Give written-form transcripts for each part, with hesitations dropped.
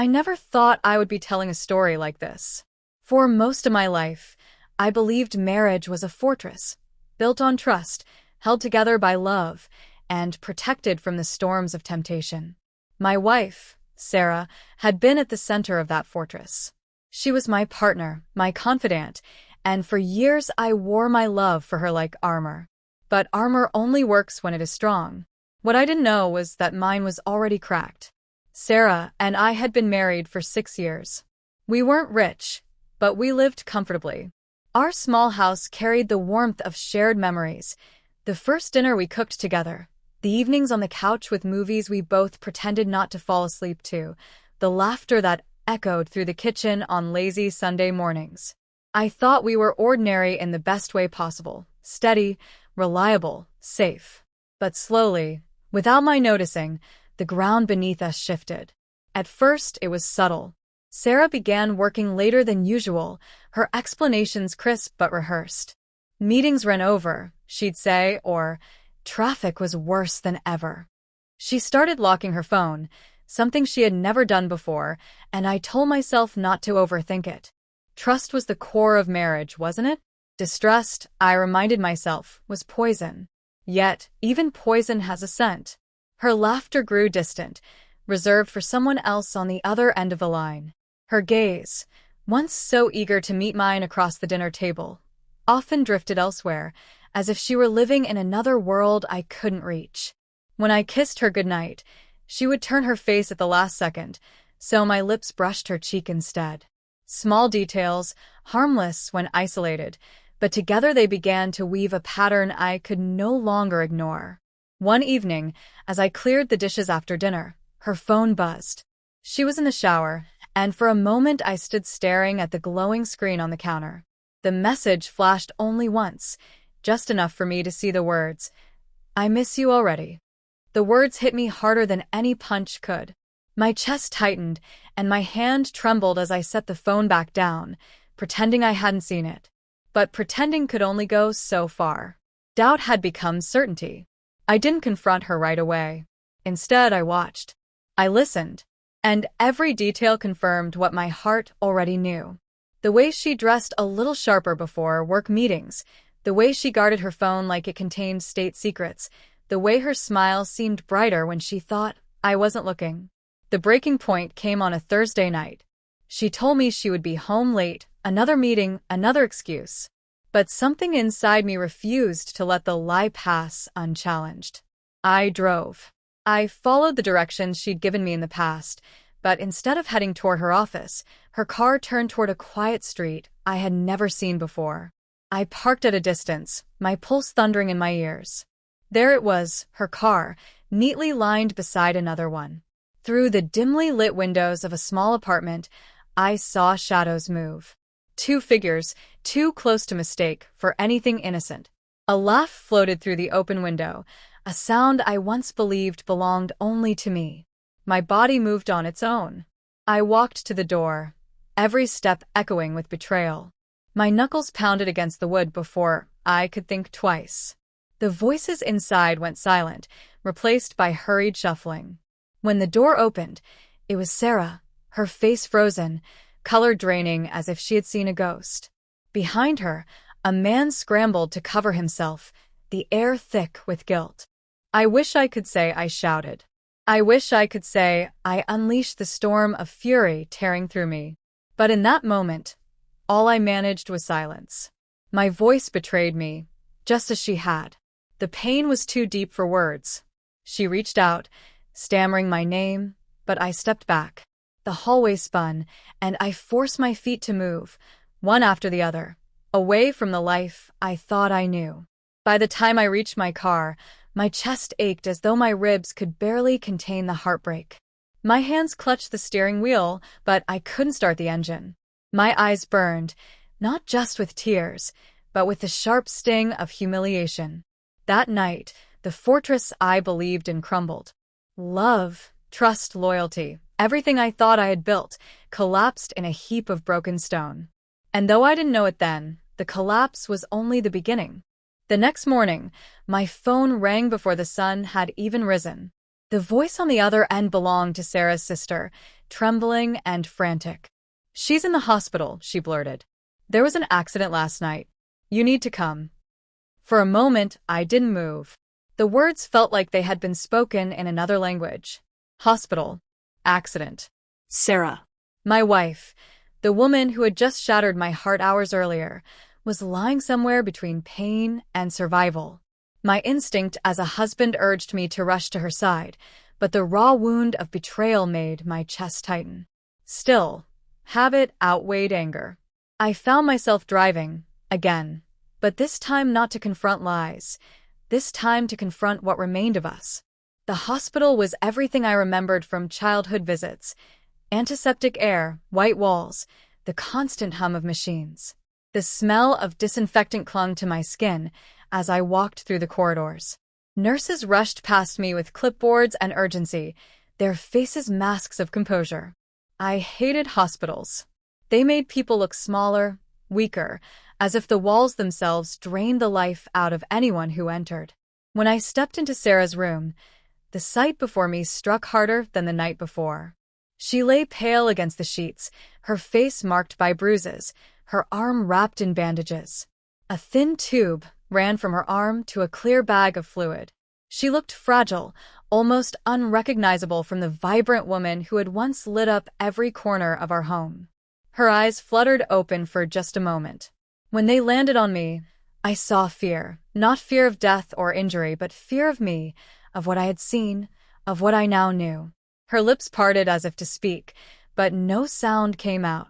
I never thought I would be telling a story like this. For most of my life, I believed marriage was a fortress, built on trust, held together by love, and protected from the storms of temptation. My wife, Sarah, had been at the center of that fortress. She was my partner, my confidant, and for years I wore my love for her like armor. But armor only works when it is strong. What I didn't know was that mine was already cracked. Sarah and I had been married for 6 years. We weren't rich, but we lived comfortably. Our small house carried the warmth of shared memories. The first dinner we cooked together, the evenings on the couch with movies we both pretended not to fall asleep to, the laughter that echoed through the kitchen on lazy Sunday mornings. I thought we were ordinary in the best way possible, steady, reliable, safe. But slowly, without my noticing, the ground beneath us shifted. At first, it was subtle. Sarah began working later than usual, her explanations crisp but rehearsed. Meetings ran over, she'd say, or traffic was worse than ever. She started locking her phone, something she had never done before, and I told myself not to overthink it. Trust was the core of marriage, wasn't it? Distrust, I reminded myself, was poison. Yet, even poison has a scent. Her laughter grew distant, reserved for someone else on the other end of the line. Her gaze, once so eager to meet mine across the dinner table, often drifted elsewhere, as if she were living in another world I couldn't reach. When I kissed her goodnight, she would turn her face at the last second, so my lips brushed her cheek instead. Small details, harmless when isolated, but together they began to weave a pattern I could no longer ignore. One evening, as I cleared the dishes after dinner, her phone buzzed. She was in the shower, and for a moment I stood staring at the glowing screen on the counter. The message flashed only once, just enough for me to see the words, "I miss you already." The words hit me harder than any punch could. My chest tightened, and my hand trembled as I set the phone back down, pretending I hadn't seen it. But pretending could only go so far. Doubt had become certainty. I didn't confront her right away. Instead, I watched. I listened. And every detail confirmed what my heart already knew. The way she dressed a little sharper before work meetings, the way she guarded her phone like it contained state secrets, the way her smile seemed brighter when she thought I wasn't looking. The breaking point came on a Thursday night. She told me she would be home late, another meeting, another excuse. But something inside me refused to let the lie pass unchallenged. I drove. I followed the directions she'd given me in the past, but instead of heading toward her office, her car turned toward a quiet street I had never seen before. I parked at a distance, my pulse thundering in my ears. There it was, her car, neatly lined beside another one. Through the dimly lit windows of a small apartment, I saw shadows move. 2 figures, too close to mistake for anything innocent. A laugh floated through the open window, a sound I once believed belonged only to me. My body moved on its own. I walked to the door, every step echoing with betrayal. My knuckles pounded against the wood before I could think twice. The voices inside went silent, replaced by hurried shuffling. When the door opened, it was Sarah, her face frozen, color draining as if she had seen a ghost. Behind her, a man scrambled to cover himself, the air thick with guilt. I wish I could say I shouted. I wish I could say I unleashed the storm of fury tearing through me. But in that moment, all I managed was silence. My voice betrayed me, just as she had. The pain was too deep for words. She reached out, stammering my name, but I stepped back. The hallway spun, and I forced my feet to move, one after the other, away from the life I thought I knew. By the time I reached my car, my chest ached as though my ribs could barely contain the heartbreak. My hands clutched the steering wheel, but I couldn't start the engine. My eyes burned, not just with tears, but with the sharp sting of humiliation. That night, the fortress I believed in crumbled. Love, trust, loyalty, everything I thought I had built, collapsed in a heap of broken stone. And though I didn't know it then, the collapse was only the beginning. The next morning, my phone rang before the sun had even risen. The voice on the other end belonged to Sarah's sister, trembling and frantic. "She's in the hospital," she blurted. "There was an accident last night. You need to come." For a moment, I didn't move. The words felt like they had been spoken in another language. Hospital. Accident. Sarah. My wife, the woman who had just shattered my heart hours earlier, was lying somewhere between pain and survival. My instinct as a husband urged me to rush to her side, but the raw wound of betrayal made my chest tighten. Still, habit outweighed anger. I found myself driving, again, but this time not to confront lies, this time to confront what remained of us. The hospital was everything I remembered from childhood visits: antiseptic air, white walls, the constant hum of machines. The smell of disinfectant clung to my skin as I walked through the corridors. Nurses rushed past me with clipboards and urgency, their faces masks of composure. I hated hospitals. They made people look smaller, weaker, as if the walls themselves drained the life out of anyone who entered. When I stepped into Sarah's room, the sight before me struck harder than the night before. She lay pale against the sheets, her face marked by bruises, her arm wrapped in bandages. A thin tube ran from her arm to a clear bag of fluid. She looked fragile, almost unrecognizable from the vibrant woman who had once lit up every corner of our home. Her eyes fluttered open for just a moment. When they landed on me, I saw fear, not fear of death or injury, but fear of me, of what I had seen, of what I now knew. Her lips parted as if to speak, but no sound came out.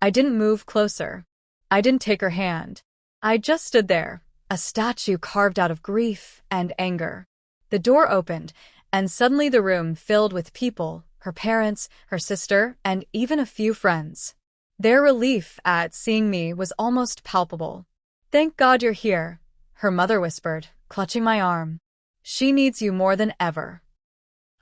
I didn't move closer. I didn't take her hand. I just stood there, a statue carved out of grief and anger. The door opened, and suddenly the room filled with people, her parents, her sister, and even a few friends. Their relief at seeing me was almost palpable. "Thank God you're here," her mother whispered, clutching my arm. "She needs you more than ever."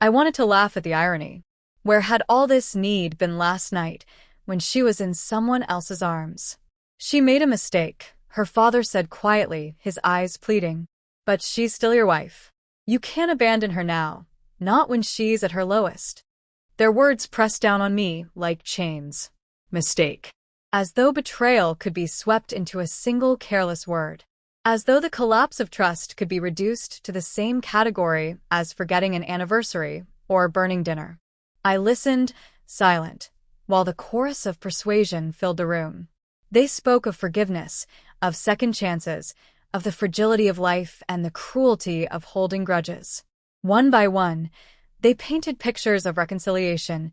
I wanted to laugh at the irony. Where had all this need been last night, when she was in someone else's arms? "She made a mistake," her father said quietly, his eyes pleading. "But she's still your wife. You can't abandon her now, not when she's at her lowest." Their words pressed down on me like chains. Mistake. As though betrayal could be swept into a single careless word. As though the collapse of trust could be reduced to the same category as forgetting an anniversary or burning dinner. I listened, silent, while the chorus of persuasion filled the room. They spoke of forgiveness, of second chances, of the fragility of life and the cruelty of holding grudges. One by one, they painted pictures of reconciliation,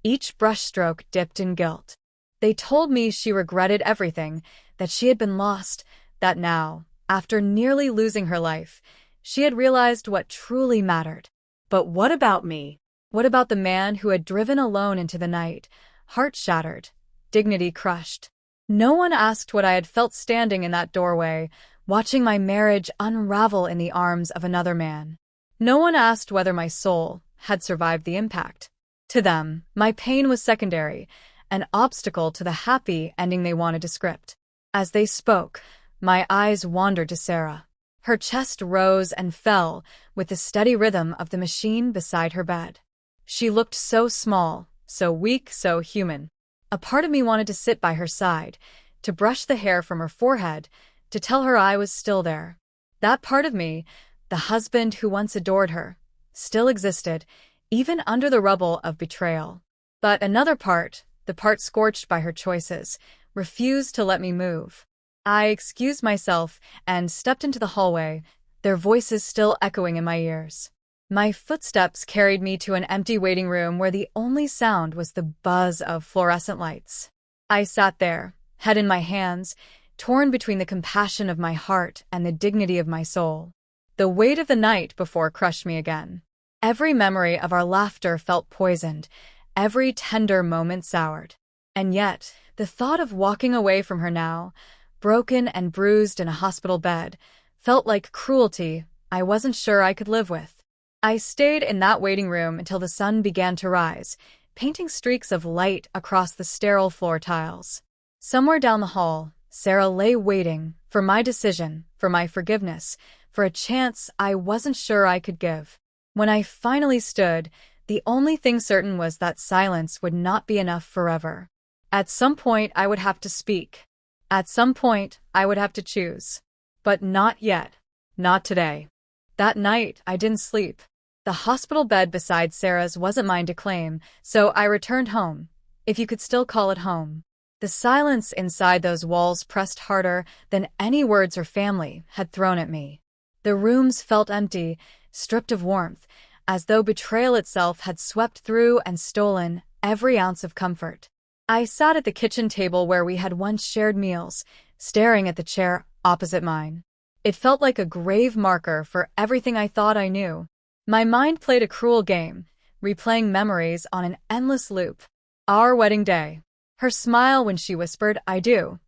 each brushstroke dipped in guilt. They told me she regretted everything, that she had been lost, that now, after nearly losing her life, she had realized what truly mattered. But what about me? What about the man who had driven alone into the night, heart shattered, dignity crushed? No one asked what I had felt standing in that doorway, watching my marriage unravel in the arms of another man. No one asked whether my soul had survived the impact. To them, my pain was secondary, an obstacle to the happy ending they wanted to script. As they spoke, my eyes wandered to Sarah. Her chest rose and fell with the steady rhythm of the machine beside her bed. She looked so small, so weak, so human. A part of me wanted to sit by her side, to brush the hair from her forehead, to tell her I was still there. That part of me, the husband who once adored her, still existed, even under the rubble of betrayal. But another part, the part scorched by her choices, refused to let me move. I excused myself and stepped into the hallway, their voices still echoing in my ears. My footsteps carried me to an empty waiting room where the only sound was the buzz of fluorescent lights. I sat there, head in my hands, torn between the compassion of my heart and the dignity of my soul. The weight of the night before crushed me again. Every memory of our laughter felt poisoned, every tender moment soured. And yet, the thought of walking away from her now, broken and bruised in a hospital bed, felt like cruelty I wasn't sure I could live with. I stayed in that waiting room until the sun began to rise, painting streaks of light across the sterile floor tiles. Somewhere down the hall, Sarah lay waiting for my decision, for my forgiveness, for a chance I wasn't sure I could give. When I finally stood, the only thing certain was that silence would not be enough forever. At some point, I would have to speak. At some point, I would have to choose. But not yet. Not today. That night, I didn't sleep. The hospital bed beside Sarah's wasn't mine to claim, so I returned home, if you could still call it home. The silence inside those walls pressed harder than any words her family had thrown at me. The rooms felt empty, stripped of warmth, as though betrayal itself had swept through and stolen every ounce of comfort. I sat at the kitchen table where we had once shared meals, staring at the chair opposite mine. It felt like a grave marker for everything I thought I knew. My mind played a cruel game, replaying memories on an endless loop. Our wedding day. Her smile when she whispered, "I do."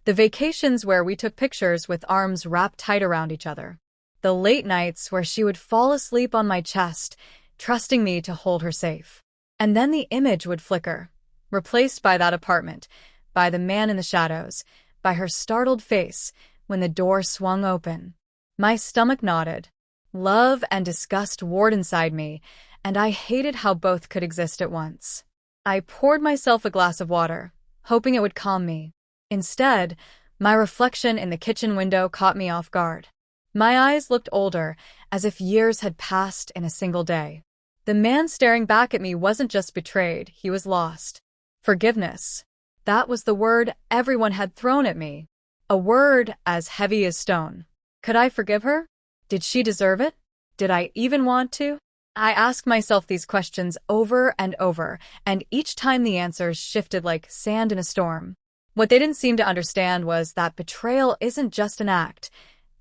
The vacations where we took pictures with arms wrapped tight around each other. The late nights where she would fall asleep on my chest, trusting me to hold her safe. And then the image would flicker, replaced by that apartment, by the man in the shadows, by her startled face when the door swung open. My stomach knotted. Love and disgust warred inside me, and I hated how both could exist at once. I poured myself a glass of water, hoping it would calm me. Instead, my reflection in the kitchen window caught me off guard. My eyes looked older, as if years had passed in a single day. The man staring back at me wasn't just betrayed, he was lost. Forgiveness. That was the word everyone had thrown at me. A word as heavy as stone. Could I forgive her? Did she deserve it? Did I even want to? I asked myself these questions over and over, and each time the answers shifted like sand in a storm. What they didn't seem to understand was that betrayal isn't just an act,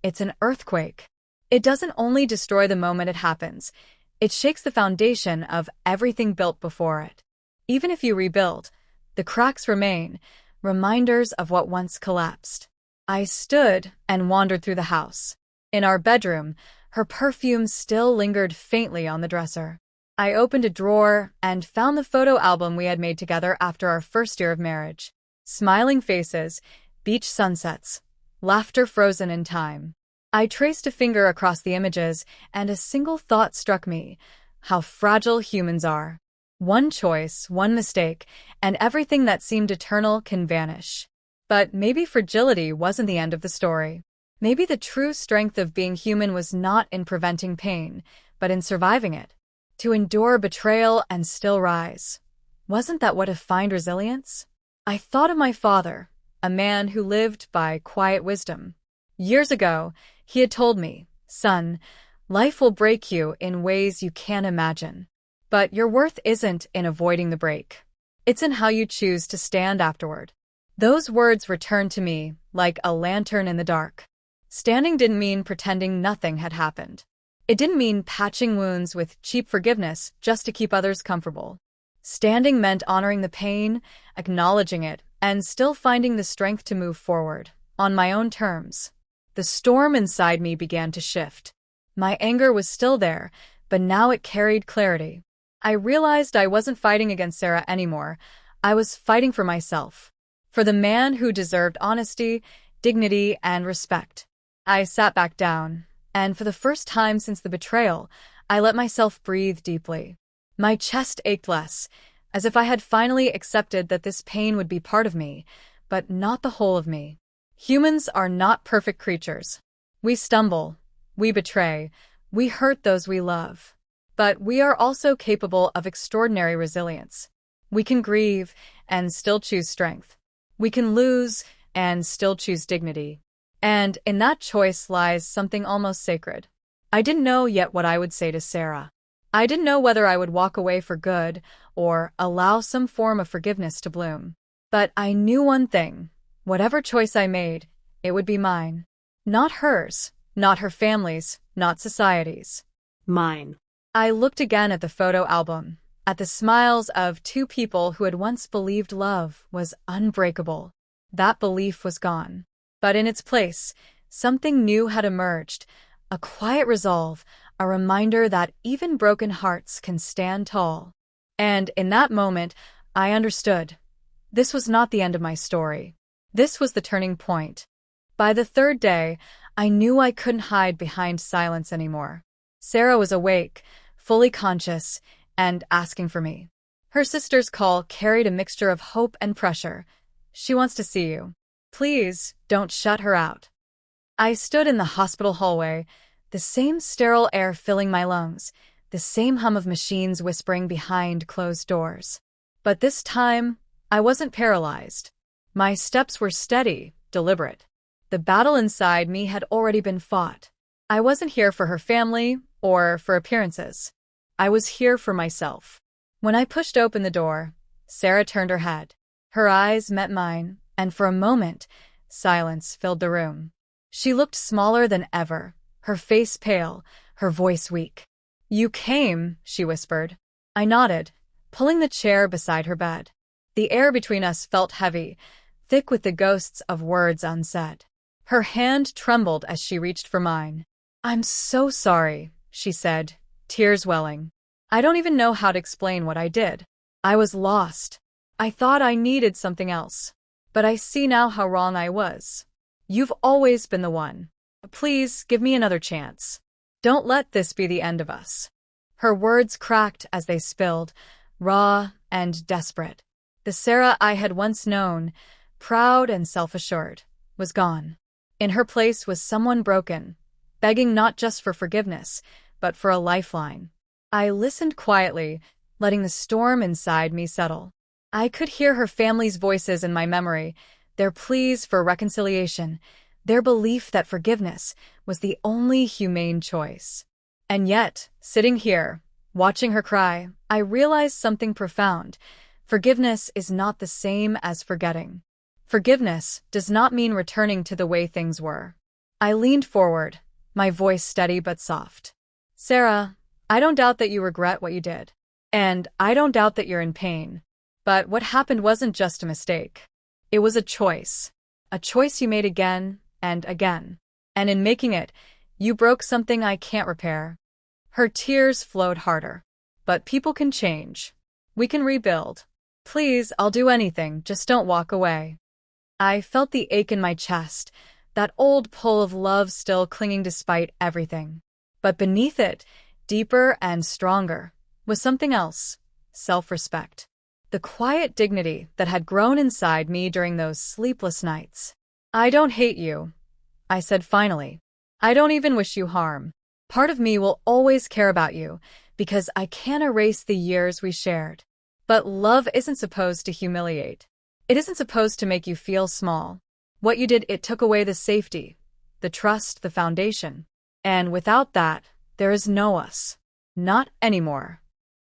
it's an earthquake. It doesn't only destroy the moment it happens, it shakes the foundation of everything built before it. Even if you rebuild, the cracks remain, reminders of what once collapsed. I stood and wandered through the house. In our bedroom, her perfume still lingered faintly on the dresser. I opened a drawer and found the photo album we had made together after our first year of marriage. Smiling faces, beach sunsets, laughter frozen in time. I traced a finger across the images, and a single thought struck me: how fragile humans are. One choice, one mistake, and everything that seemed eternal can vanish. But maybe fragility wasn't the end of the story. Maybe the true strength of being human was not in preventing pain, but in surviving it. To endure betrayal and still rise. Wasn't that what defined resilience? I thought of my father, a man who lived by quiet wisdom. Years ago, he had told me, "Son, life will break you in ways you can't imagine. But your worth isn't in avoiding the break. It's in how you choose to stand afterward." Those words returned to me like a lantern in the dark. Standing didn't mean pretending nothing had happened. It didn't mean patching wounds with cheap forgiveness just to keep others comfortable. Standing meant honoring the pain, acknowledging it, and still finding the strength to move forward, on my own terms. The storm inside me began to shift. My anger was still there, but now it carried clarity. I realized I wasn't fighting against Sarah anymore. I was fighting for myself. For the man who deserved honesty, dignity, and respect. I sat back down, and for the first time since the betrayal, I let myself breathe deeply. My chest ached less, as if I had finally accepted that this pain would be part of me, but not the whole of me. Humans are not perfect creatures. We stumble, we betray, we hurt those we love. But we are also capable of extraordinary resilience. We can grieve and still choose strength. We can lose and still choose dignity. And in that choice lies something almost sacred. I didn't know yet what I would say to Sarah. I didn't know whether I would walk away for good or allow some form of forgiveness to bloom. But I knew one thing: whatever choice I made, it would be mine. Not hers, not her family's, not society's. Mine. I looked again at the photo album, at the smiles of two people who had once believed love was unbreakable. That belief was gone. But in its place, something new had emerged, a quiet resolve, a reminder that even broken hearts can stand tall. And in that moment, I understood. This was not the end of my story. This was the turning point. By the third day, I knew I couldn't hide behind silence anymore. Sarah was awake, fully conscious, and asking for me. Her sister's call carried a mixture of hope and pressure. "She wants to see you. Please, don't shut her out." I stood in the hospital hallway, the same sterile air filling my lungs, the same hum of machines whispering behind closed doors. But this time, I wasn't paralyzed. My steps were steady, deliberate. The battle inside me had already been fought. I wasn't here for her family or for appearances. I was here for myself. When I pushed open the door, Sarah turned her head. Her eyes met mine, and for a moment, silence filled the room. She looked smaller than ever, her face pale, her voice weak. "You came," she whispered. I nodded, pulling the chair beside her bed. The air between us felt heavy, thick with the ghosts of words unsaid. Her hand trembled as she reached for mine. "I'm so sorry," she said, tears welling. "I don't even know how to explain what I did. I was lost. I thought I needed something else. But I see now how wrong I was. You've always been the one. Please give me another chance. Don't let this be the end of us." Her words cracked as they spilled, raw and desperate. The Sarah I had once known, proud and self-assured, was gone. In her place was someone broken, begging not just for forgiveness, but for a lifeline. I listened quietly, letting the storm inside me settle. I could hear her family's voices in my memory, their pleas for reconciliation, their belief that forgiveness was the only humane choice. And yet, sitting here, watching her cry, I realized something profound. Forgiveness is not the same as forgetting. Forgiveness does not mean returning to the way things were. I leaned forward, my voice steady but soft. "Sarah, I don't doubt that you regret what you did. And I don't doubt that you're in pain. But what happened wasn't just a mistake. It was a choice. A choice you made again and again. And in making it, you broke something I can't repair." Her tears flowed harder. "But people can change. We can rebuild. Please, I'll do anything, just don't walk away." I felt the ache in my chest, that old pull of love still clinging despite everything. But beneath it, deeper and stronger, was something else: self-respect. The quiet dignity that had grown inside me during those sleepless nights. "I don't hate you," I said finally. "I don't even wish you harm. Part of me will always care about you, because I can't erase the years we shared. But love isn't supposed to humiliate. It isn't supposed to make you feel small. What you did, it took away the safety, the trust, the foundation. And without that, there is no us. Not anymore."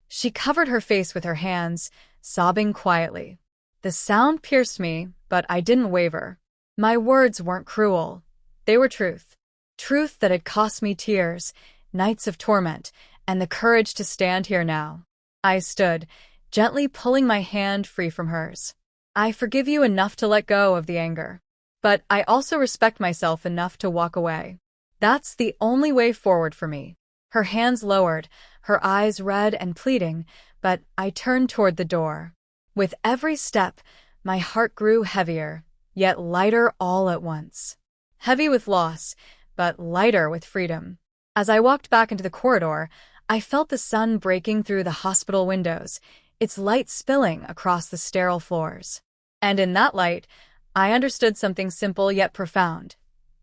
She covered her face with her hands, sobbing quietly. The sound pierced me, but I didn't waver. My words weren't cruel. They were truth. Truth that had cost me tears, nights of torment, and the courage to stand here now. I stood, gently pulling my hand free from hers. "I forgive you enough to let go of the anger. But I also respect myself enough to walk away. That's the only way forward for me." Her hands lowered, her eyes red and pleading, but I turned toward the door. With every step, my heart grew heavier, yet lighter all at once. Heavy with loss, but lighter with freedom. As I walked back into the corridor, I felt the sun breaking through the hospital windows, its light spilling across the sterile floors. And in that light, I understood something simple yet profound.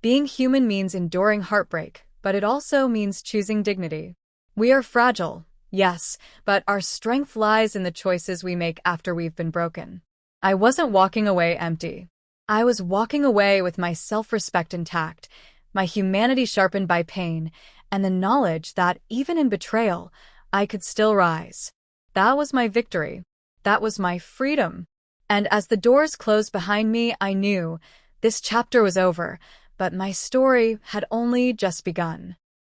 Being human means enduring heartbreak, but it also means choosing dignity. We are fragile, yes, but our strength lies in the choices we make after we've been broken. I wasn't walking away empty. I was walking away with my self-respect intact, my humanity sharpened by pain, and the knowledge that even in betrayal, I could still rise. That was my victory. That was my freedom. And as the doors closed behind me, I knew this chapter was over, but my story had only just begun.